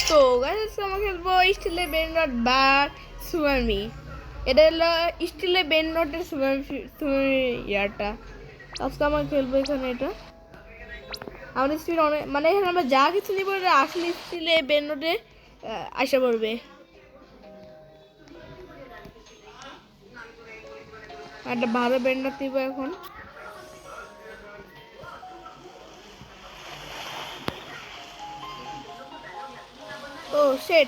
তো গাইস আমরা খেলবো স্টিলের বেন নট বার সুমামি। এটা হলো স্টিলের বেন নটের সুমামি ইয়ারটা। আজকে আমরা খেলবো এখানে এটা। আমাদের স্পিড অনেক মানে এখানে আমরা যা কিছু নিব এটা আসলে স্টিলের বেন নটে আসা পড়বে। একটা ভালো বেন নট নিব এখন। ও শেট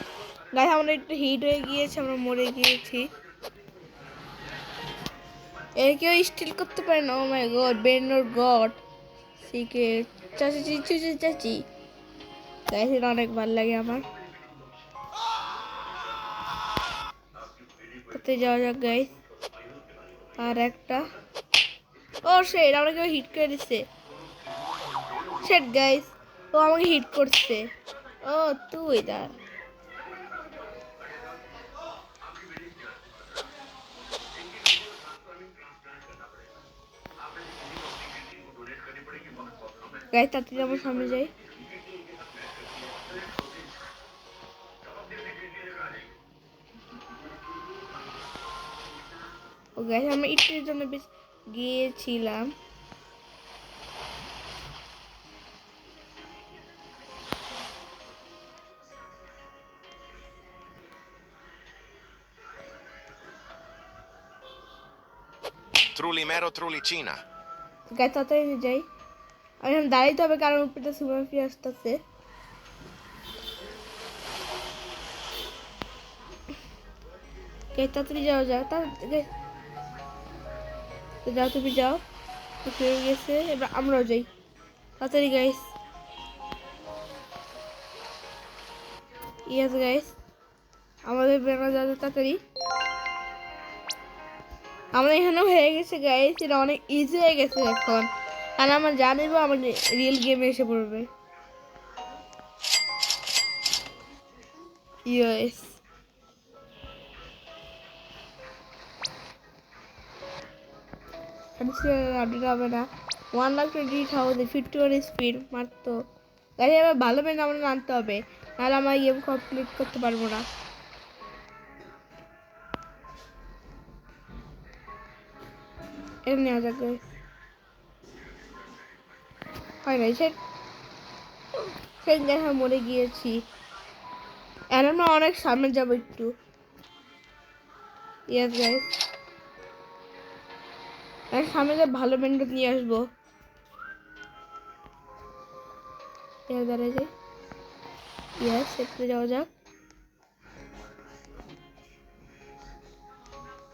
গাইস আমরা একটু হিট হয়ে গিয়েছে, আমরা মরে গিয়েছি। এর কেউ স্টিল করতে পারে না। ও মাই গড বেন নট গড সিক্রেট চাচি চাচি চাচি গাইস এটা অনেক ভালো লাগে আমার। কোথায় যাওয়া যাক গাইস। আর একটা ও শেট আমাকে কেউ হিট করে দিচ্ছে। শেট গাইস ও আমাকে হিট করছে। ও তুই দাঁড়া গাইস তাড়াতাড়ি আমার সামনে যাই। ও গাইস আমরা একটুর জন্য বেশ গিয়েছিলাম। Trullimero Trullicina. গাইস তাড়াতাড়ি যাই। আমি এখন দাঁড়াইতে হবে কারণ উপরে সুপার ফি আসতেছে। গাইস তাড়াতাড়ি যাও যাও যাও তুমি যাও। হয়ে গেছে এবার আমরাও যাই তাড়াতাড়ি গাইস। ইয়েস গাইস আমাদের বেরোনো যাবে তাড়াতাড়ি। আমরা এখানেও হয়ে গেছে গাইস, এটা অনেক ইজি হয়ে গেছে এখন। আর আমরা জানিব আমার রিয়েল গেমে এসে পড়বে। ইয়েস আপডেট হবে না। 1,20,000 51 স্পিড মাত্র। গাড়ি আবার ভালো পেন আমরা আনতে হবে, নাহলে আমার গেম কমপ্লিট করতে পারবো না। এটা নেওয়া যাক গাইস। হয় নাই সেই দেখা মরে গিয়েছি। আর আমরা অনেক সামনে যাবো একটু। ইয়েস গাইস সামনে যে ভালো ব্যান্ড নিয়ে আসবো। দাঁড়ায় যাই। ইয়েস একটু যাওয়া যাক।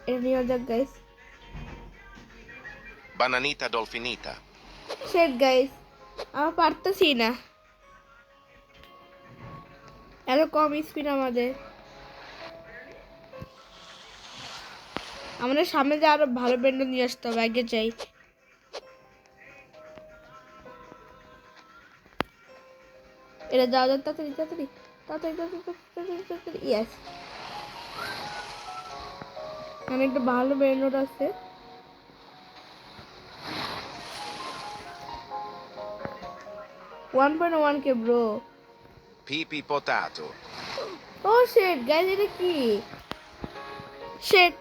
এটা নেওয়া যাক গাইস। Bananita Dolfinita. শেট গাইস আমরা পারতেছি না, এত কম স্পিড আমাদের। আমাদের সামনে যে আরো ভালো ব্যান্ড নিয়ে আসতে হবে, আগে চাই। এটা যাওয়া যাক তাড়াতাড়ি তাড়াতাড়ি তাড়াতাড়ি তাড়াতাড়ি তাড়াতাড়ি। ইয়েস এখানে একটা ভালো ব্যান্ড আছে। ওয়ান পয়েন্ট ওয়ান কে ব্রো। Pipi Potato. ও শেট গাইস এটা কি শেট।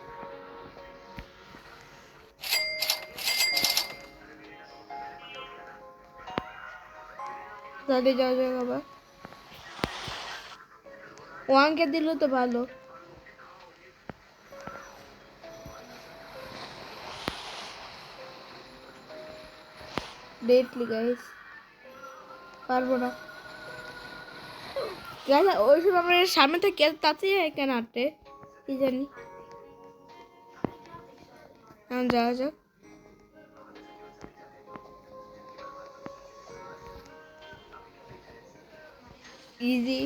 তাহলে যাওয়া যাক আবার। ওয়ানকে দিল তো ভালো। ডেটলি গাইস পারবো না গাইস। ওই সময় আমরা সামনে থেকে তাতে কেন আটে কি জানি। এখন যাওয়া যাক। ইজি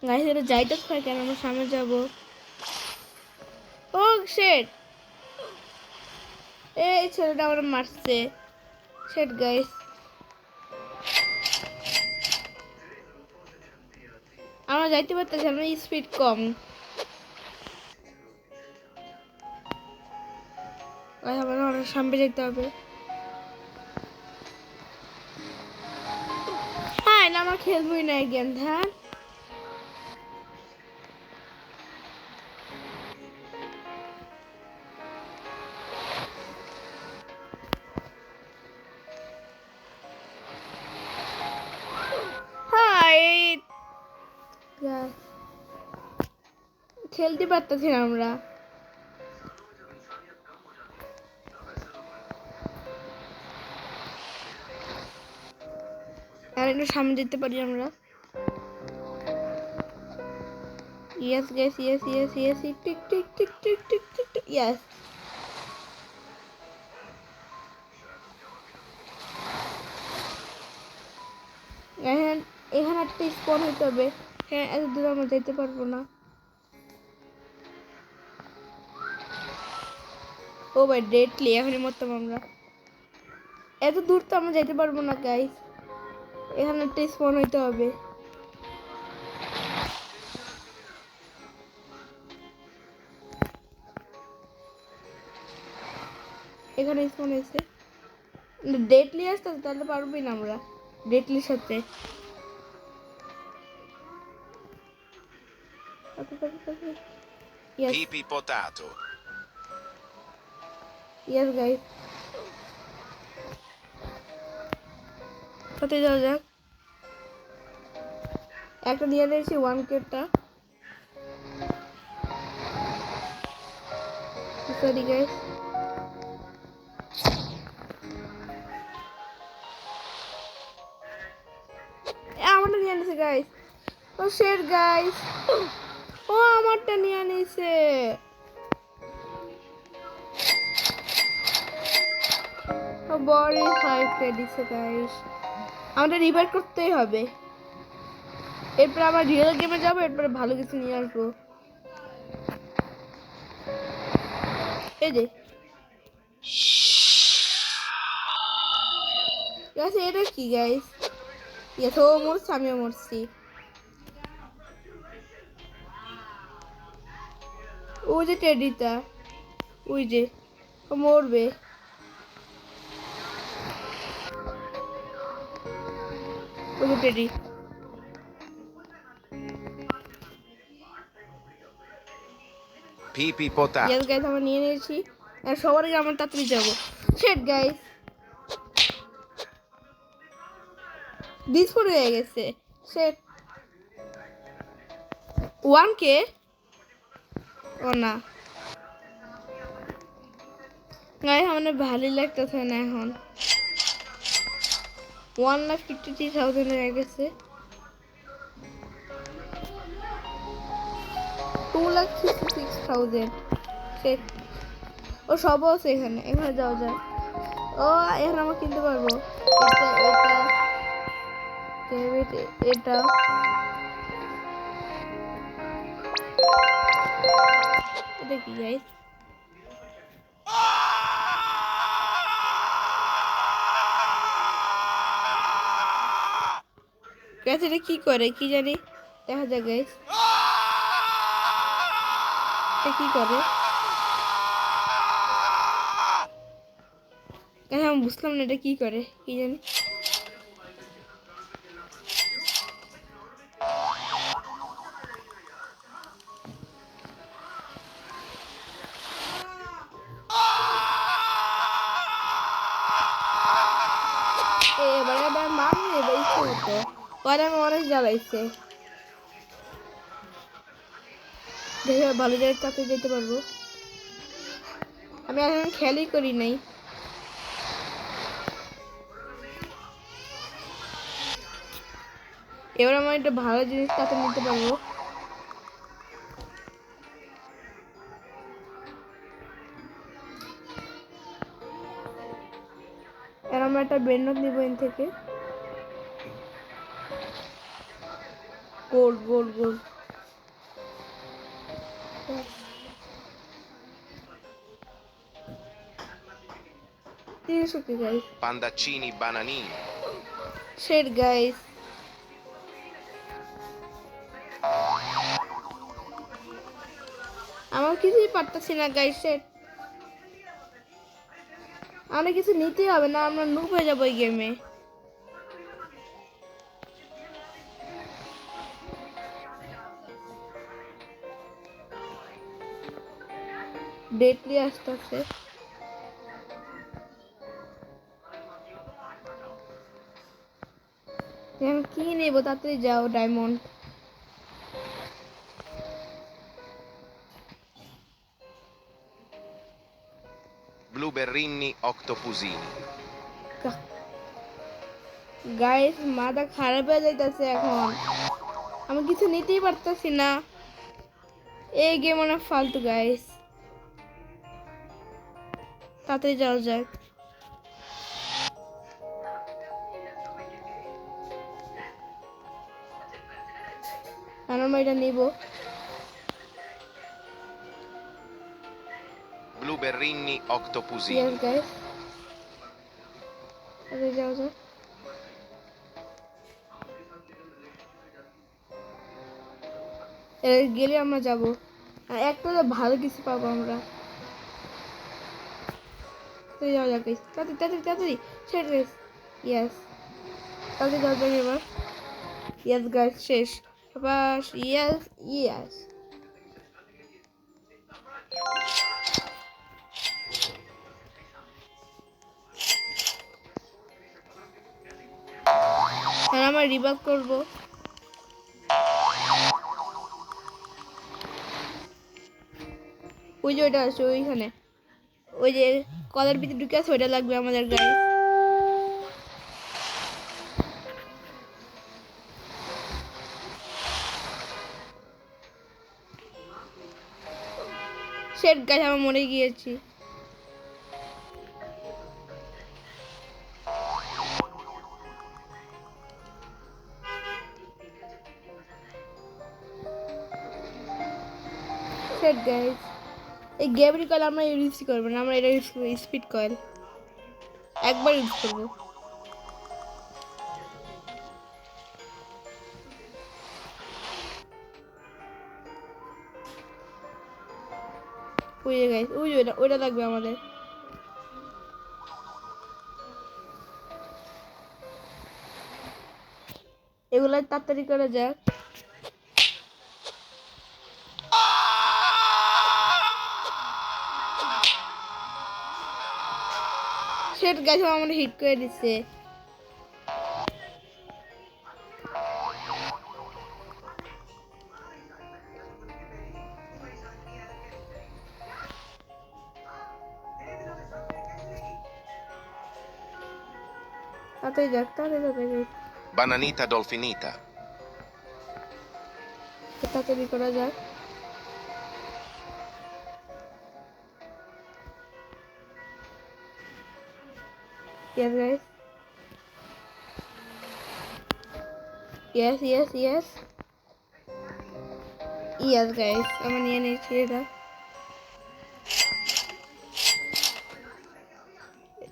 গাইস এটা যাইতে হয় কেন, আমরা সামনে যাবো। ও শেট এই ছেলেটা আমার মারছে। শেট গাইস আমরা যাইতে পারতেছি, আমরা স্পিড কম। আমার অনেক সামনে যেতে হবে। হ্যাঁ না আমার খেলবই না গেম ধ্যান। হ্যাঁ এই খেলতে পারতেছি না আমরা। আর একটু সামনে যেতে পারি আমরা। Yes guys yes yes yes tick tick tick tick tick tick tick yes. এখানে এখানে একটা স্পন হইতে হবে। হ্যাঁ এত দূর আমরা যেতে পারবো না। ও ভাই ডেটলি এখনই মরতাম আমরা। এত দূর তো আমরা যেতে পারবো না গাইস। এখানে একটা স্পন হইতে হবে। এখানে স্পন হয়েছে। ডেটলি আসতে তাহলে পারবোই না আমরা ডেটলির সাথে। Yes, Pipi potato. yes guys. সাথে যাওয়া যাক। একটা দিয়ে দিয়েছি 1K-টা। Sorry guys. আমারটা নিয়ে নিছে গাইস। ও শেট গাইস। ও আমারটা নিয়ে নিছে। ও বড় 5K দিছে গাইস। আমাদের রিভাইভ করতেই হবে। এরপর আবার রিয়েল গেমে যাবো, এরপরে ভালো কিছু নিয়ে আসবো। এই যে গাইস এটা কি গাইস? ইয়েস ও মরছে আমিও মরছি। ওই যে টেডিটা ওই যে ও মরবে। ওই যে teddy. Pipi potato. Yes guys আমরা নিয়ে নিয়েছি। আর সবার আগে আমরা তাড়াতাড়ি যাবো। শেট গাইস ডিসপোর হয়ে গেছে। শেট 1K ও না গাইস আমাদের ভালোই লাগতেছে না এখন। 1,53,000 হয়ে গেছে। 2,66,000 শেট। ও সবও আছে এখানে। এখানে যাওয়া যায়। ও এখন আমরা কিনতে পারবো এটা এটা এটা এটা কি গাইস? গাইস এটা কি করে কি জানি দেখা যাক গাইস। এটা কি করে গাইস আমি বুঝলাম না এটা কি করে কি জানি। এবার এবার মারলে এবার ইচ্ছে মতো পরে আমি অনেক জ্বালাইছে। দেখে ভালো জায়গায় তাতে যেতে পারবো। আমি এখন খেয়ালই করি নাই। এবার আমার একটা ভালো জিনিস তাতে নিতে পারবো। এর আমরা একটা বেন্ডত নিব এন থেকে। Gold gold gold. Okay guys. Pandaccini bananini. Shit guys আমার কিছুই পারতেছি না গাইস। শেট আমরা কিছু নিতেই হবে না, আমরা নুব হয়ে যাবো এই গেমে। ডেটলি আসতেছে। আমি কি নেবো, তাড়াতাড়ি যাও ডায়মন্ড। Blueberrini octopusini. গাইস মাথা খারাপ হয়ে যাইতেছে এখন, আমি কিছু নিতেই পারতেছি না। এই গেম অনেক ফালতু গাইস, তাড়াতাড়ি যাওয়া যাক। আমরা এটা নিব। Blueberrini yes octopusini. গাইস, তাড়াতাড়ি যাওয়া যাক। গেলে আমরা যাবো, একটা তো ভালো কিছু পাবো আমরা। যাওয়া যাক গাইস, তাড়াতাড়ি তাড়াতাড়ি তাড়াতাড়ি শেষ গাইস। ইয়েস, তাড়াতাড়ি যাওয়া যাক এবার। ইয়েস গাইস শেষ, এবার ইয়েস ইয়েস। হ্যাঁ আমরা রিভাইভ করবো। ওই যে ওইটা আছে ওইখানে, ওই যে কলার ভিতরে ঢুকে আছে, ওইটা লাগবে আমাদের গায়ে। শেট গাছ আমার মরে গিয়েছি। শেট গাইস, এই গ্যাবরি কয়েল আমরা ইউজ করবো না, আমরা এটা ইউজ করবো স্পিড কয়েল, একবার ইউজ করবো। ওই যে গাইস, ওই যে ওইটা ওইটা লাগবে আমাদের। এগুলো তাড়াতাড়ি করে যাক। শেট গাছ আমার হিট করে দিচ্ছে। তাড়াতাড়ি যাক, তাড়াতাড়ি তাড়াতাড়ি Bananita dolfinita. তাড়াতাড়ি করা যাক। Yes guys, yes yes yes yes guys, আমরা নিয়ে নিয়েছি এটা।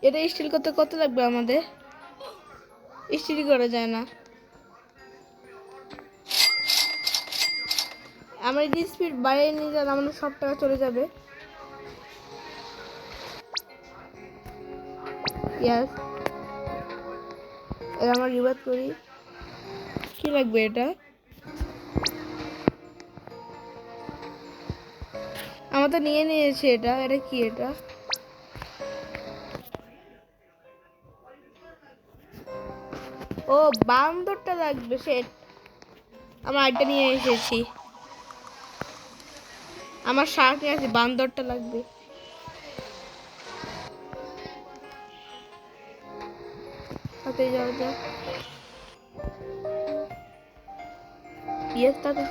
এটা স্টিল করতে কত লাগবে আমাদের? স্টিল করা যায় না। আমরা যদি স্পিড বাড়িয়ে নিয়ে যান আমাদের সব টাকা চলে যাবে। ইয়াস, এটা আমরা রিভাইভ করি। কি লাগবে এটা? আমরা তো নিয়ে নিয়েছি এটা। এটা কি? এটা ও বান্দরটা লাগবে। সেট আমরা আইটা নিয়ে এসেছি। আমার শার্ট নিয়ে আছে, বান্দরটা লাগবে। হাতে যাওয়া যাক। ইয়েস, তাতে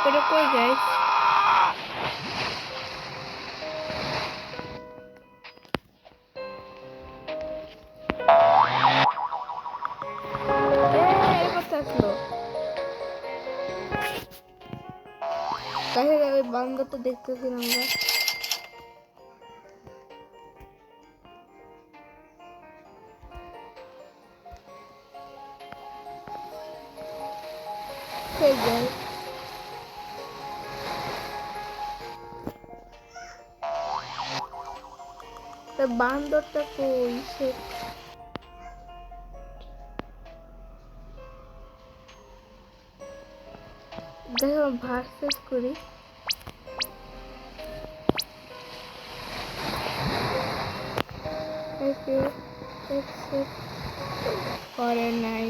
এটা কই গাইস? তাহলে ওই বান্দরটা দেখতেছি না আমরা। সেই guys, তা বান্দরটা কই সে? দেখো ভার্সেস করি। একে accept করে নাই।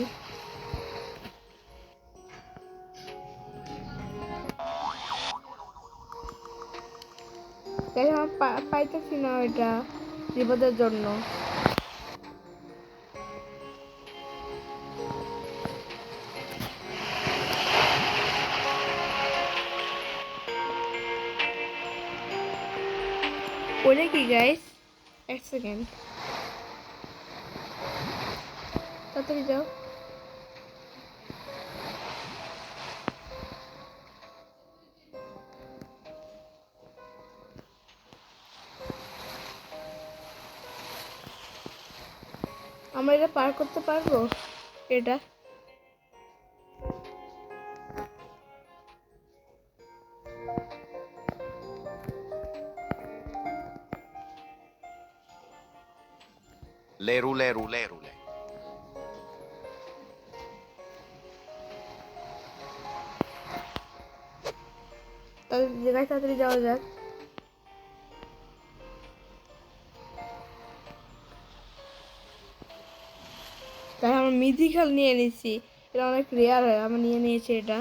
দেখো আমি পাইতেছি না ওইটা বিপদের জন্য। ওটা কি গাইস? এক সেকেন্ড, তাড়াতাড়ি যাও। আমরা এটা পার করতে পারবো? এটা Lerule rulerule. তাদের জায়গায় তাড়াতাড়ি যাওয়া যাক। তাই আমরা মিথিক্যাল নিয়ে নিচ্ছি, এটা অনেক রেয়ার হয়, আমরা নিয়ে নিয়েছি এটা।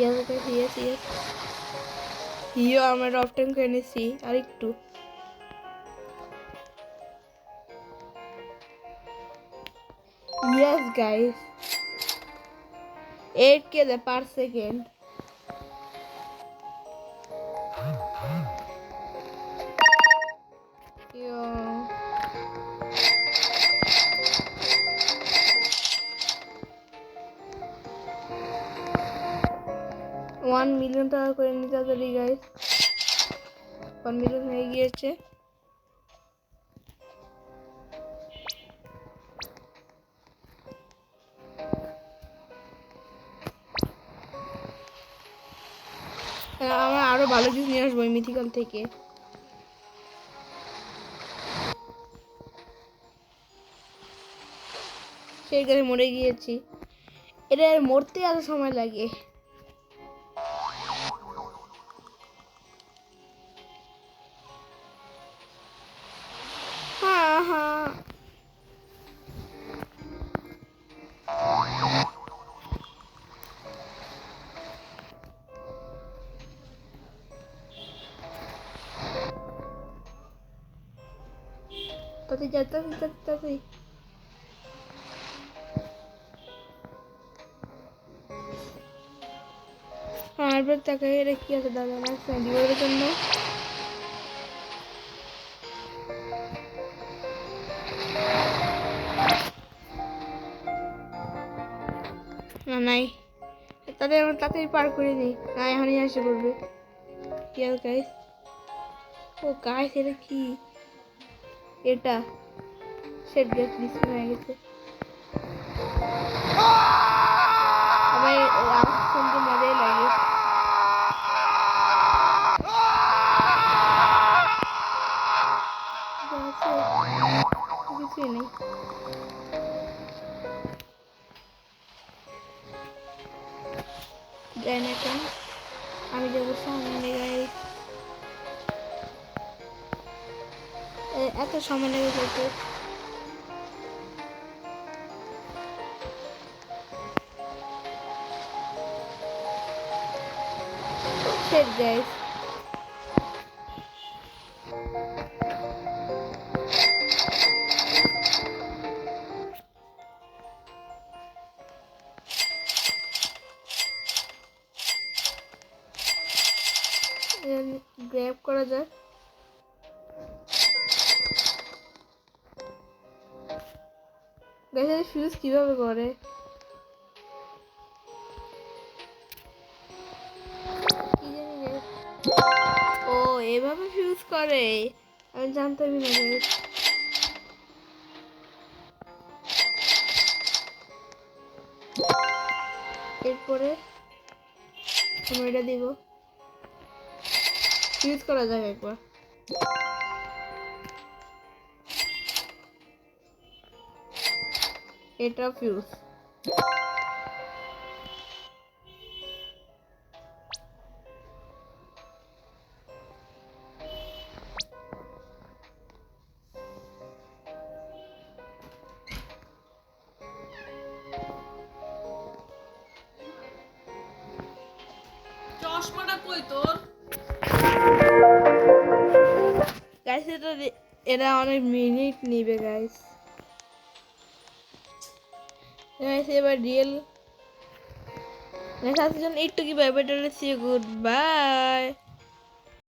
ইয়েস ইয়েস ইয়েস, হিও আমরা অফ টাইম করে নিচ্ছি আর একটু। Yes guys, 8k per second। Yo. 1 million টাকা করে নিতে পারি গাইস। 1 মিলিয়ন হয়ে গিয়েছে। আমরা আরো ভালো কিছু নিয়ে আসবো মিথিক্যাল থেকে। সেই গাড়ি মরে গিয়েছি, এটা মরতে এত সময় লাগে। হ্যাঁ হ্যাঁ, তাতে তাতে আর বার তাকাই, এটা কি আছে দাদা না দিবারের জন্য। না নাই, তাদের আমরা তাড়াতাড়ি পার করে নিই, না এখনই আসে পড়বে। কি আর গাইস, ও গাইস এটা কি? এটা সেট গ্যাস ডিসপ্লে হয়ে গেছে। আমার আওয়াজ শুনতে মজাই লাগে। কিছুই নেই। দেন এখন আমি যাবো সামনে গাইস। এত সময় লেগে যেতে। Shit guys, গ্র্যাব করা যাক। গাইস ফিউজ কিভাবে করে? কি জানি guys। ও এভাবে ফিউজ করে, আমি জানতামই না গাইস। এরপরে আমরা এটা দিব, ফিউজ করা যাক একবার। এটা ফিউজ। চশমাটা কই তোর? গাইস এটা অনেক মিনিট নিবে গাইস। গাইস এবার রিয়েল গাইস আজকের জন্য একটু কি bye bye, see good bye.